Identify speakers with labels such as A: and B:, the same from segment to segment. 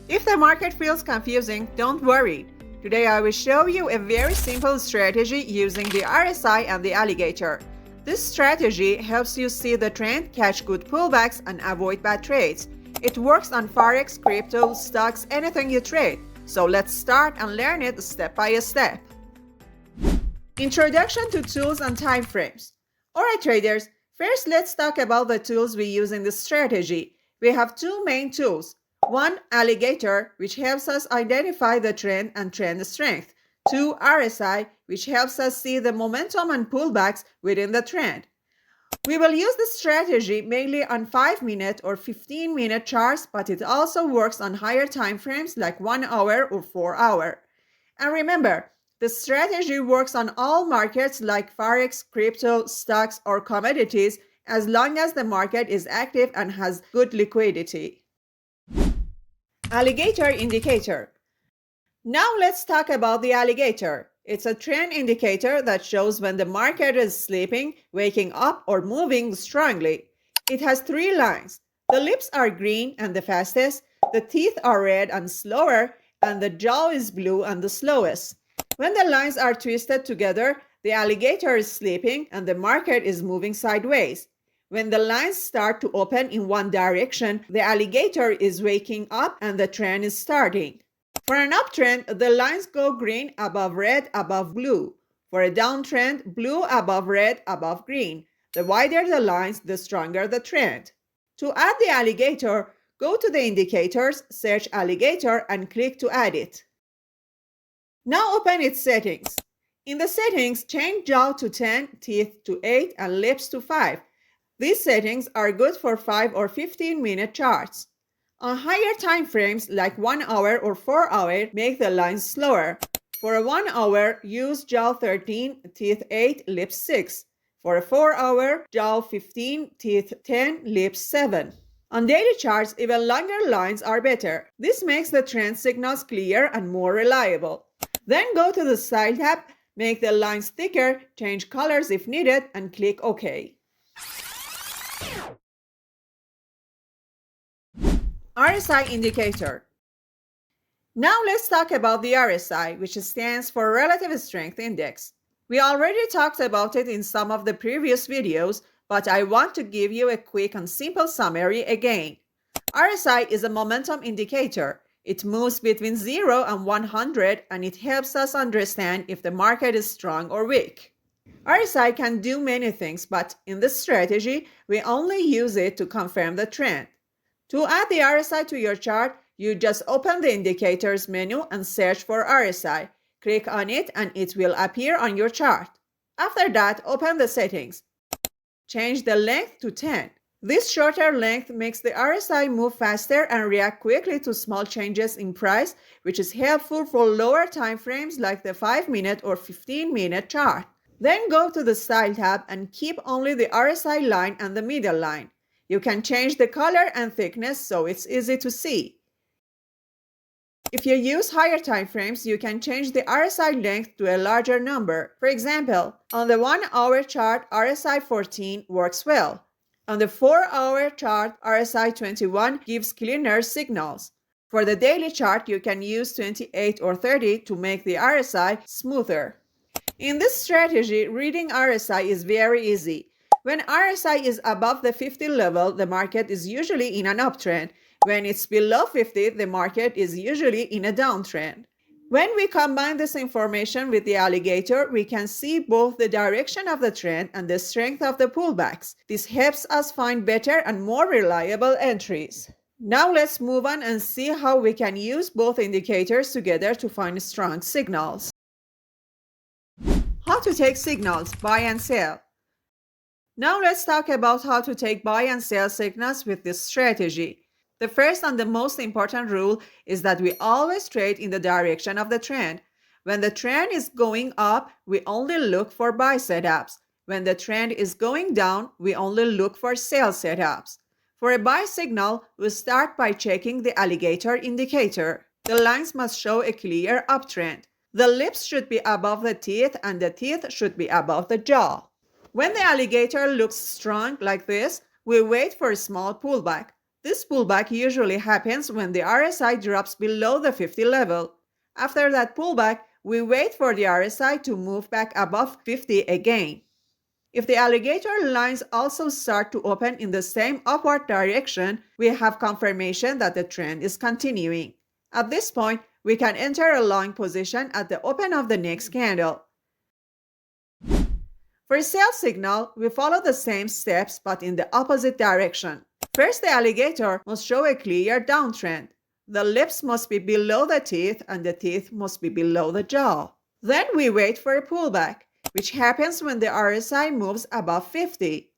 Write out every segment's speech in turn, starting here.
A: If the market feels confusing, don't worry. Today I will show you a very simple strategy using the RSI and the Alligator. This strategy helps you see the trend, catch good pullbacks, and avoid bad trades. It works on Forex, crypto, stocks, anything you trade. So let's start and learn it step by step. Introduction to tools and time frames. Alright traders, first let's talk about the tools we use in this strategy. We have two main tools. One, Alligator, which helps us identify the trend and trend strength. Two, RSI, which helps us see the momentum and pullbacks within the trend. We will use this strategy mainly on 5-minute or 15-minute charts, but it also works on higher time frames like 1 hour or 4 hour. And remember, the strategy works on all markets like Forex, crypto, stocks, or commodities as long as the market is active and has good liquidity. Alligator Indicator. Now let's talk about the Alligator. It's a trend indicator that shows when the market is sleeping, waking up, or moving strongly. It has 3 lines. The lips are green and the fastest, the teeth are red and slower, and the jaw is blue and the slowest. When the lines are twisted together, the alligator is sleeping and the market is moving sideways. When the lines start to open in one direction, the alligator is waking up and the trend is starting. For an uptrend, the lines go green above red above blue. For a downtrend, blue above red above green. The wider the lines, the stronger the trend. To add the alligator, go to the indicators, search alligator, and click to add it. Now open its settings. In the settings, change jaw to 10, teeth to 8, and lips to 5. These settings are good for 5 or 15-minute charts. On higher time frames like 1 hour or 4 hour, make the lines slower. For a 1 hour, use jaw 13, teeth 8, lips 6. For a 4 hour, jaw 15, teeth 10, lips 7. On daily charts, even longer lines are better. This makes the trend signals clear and more reliable. Then go to the Style tab, make the lines thicker, change colors if needed, and click OK. RSI Indicator. Now let's talk about the RSI, which stands for Relative Strength Index. We already talked about it in some of the previous videos, but I want to give you a quick and simple summary again. RSI is a momentum indicator. It moves between 0 and 100 and it helps us understand if the market is strong or weak. RSI can do many things, but in this strategy, we only use it to confirm the trend. To add the RSI to your chart, you just open the Indicators menu and search for RSI. Click on it and it will appear on your chart. After that, open the settings. Change the length to 10. This shorter length makes the RSI move faster and react quickly to small changes in price, which is helpful for lower time frames like the 5-minute or 15-minute chart. Then go to the Style tab and keep only the RSI line and the middle line. You can change the color and thickness so it's easy to see. If you use higher time frames, you can change the RSI length to a larger number. For example, on the 1-hour chart, RSI 14 works well. On the 4-hour chart, RSI 21 gives cleaner signals. For the daily chart, you can use 28 or 30 to make the RSI smoother. In this strategy, reading RSI is very easy. When RSI is above the 50 level, the market is usually in an uptrend. When it's below 50, the market is usually in a downtrend. When we combine this information with the alligator, we can see both the direction of the trend and the strength of the pullbacks. This helps us find better and more reliable entries. Now let's move on and see how we can use both indicators together to find strong signals. How to take signals, buy and sell. Now let's talk about how to take buy and sell signals with this strategy. The first and the most important rule is that we always trade in the direction of the trend. When the trend is going up, we only look for buy setups. When the trend is going down, we only look for sell setups. For a buy signal, we start by checking the Alligator Indicator. The lines must show a clear uptrend. The lips should be above the teeth and the teeth should be above the jaw. When the alligator looks strong like this, we wait for a small pullback. This pullback usually happens when the RSI drops below the 50 level. After that pullback, we wait for the RSI to move back above 50 again. If the alligator lines also start to open in the same upward direction, we have confirmation that the trend is continuing. At this point, we can enter a long position at the open of the next candle. For a sell signal, we follow the same steps but in the opposite direction. First, the alligator must show a clear downtrend. The lips must be below the teeth and the teeth must be below the jaw. Then we wait for a pullback, which happens when the RSI moves above 50.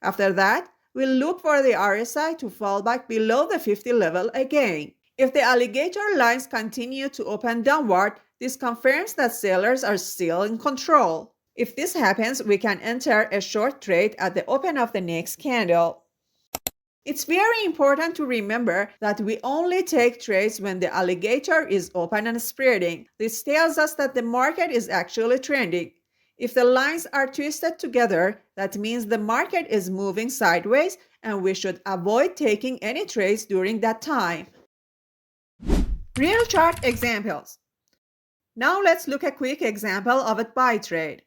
A: After that, we look for the RSI to fall back below the 50 level again. If the alligator lines continue to open downward, this confirms that sellers are still in control. If this happens, we can enter a short trade at the open of the next candle. It's very important to remember that we only take trades when the alligator is open and spreading. This tells us that the market is actually trending. If the lines are twisted together, that means the market is moving sideways and we should avoid taking any trades during that time. Real chart examples. Now let's look at a quick example of a buy trade.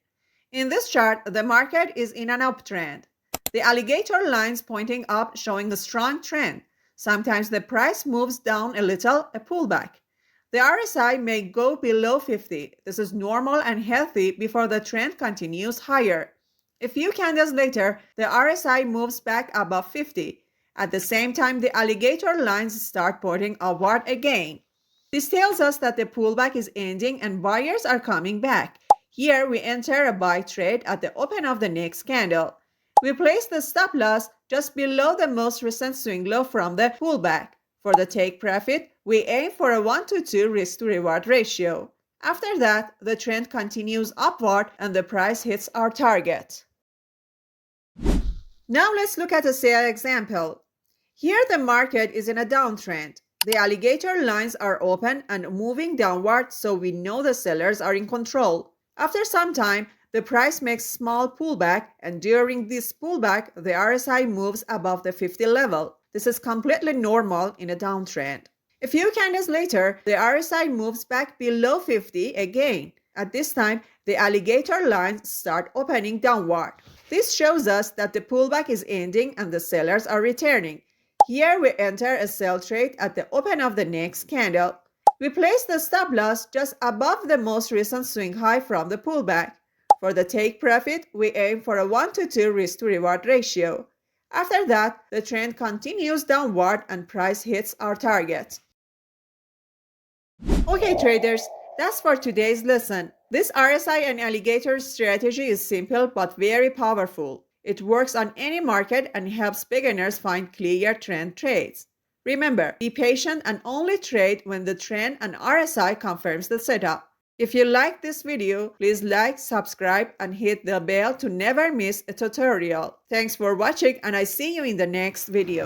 A: In this chart, the market is in an uptrend. The alligator lines pointing up showing a strong trend. Sometimes the price moves down a little, a pullback. The RSI may go below 50. This is normal and healthy before the trend continues higher. A few candles later, the RSI moves back above 50. At the same time, the alligator lines start pointing upward again. This tells us that the pullback is ending and buyers are coming back. Here we enter a buy trade at the open of the next candle. We place the stop loss just below the most recent swing low from the pullback. For the take profit, we aim for a 1-to-2 risk to reward ratio. After that, the trend continues upward and the price hits our target. Now let's look at a sell example. Here the market is in a downtrend. The alligator lines are open and moving downward, so we know the sellers are in control. After some time, the price makes small pullback, and during this pullback, the RSI moves above the 50 level. This is completely normal in a downtrend. A few candles later, the RSI moves back below 50 again. At this time, the alligator lines start opening downward. This shows us that the pullback is ending and the sellers are returning. Here we enter a sell trade at the open of the next candle. We place the stop loss just above the most recent swing high from the pullback. For the take profit, we aim for a 1-to-2 risk to reward ratio. After that, the trend continues downward and price hits our target. Okay traders, that's for today's lesson. This RSI and alligator strategy is simple but very powerful. It works on any market and helps beginners find clear trend trades. Remember, be patient and only trade when the trend and RSI confirms the setup. If you like this video, please like, subscribe, and hit the bell to never miss a tutorial. Thanks for watching and I see you in the next video.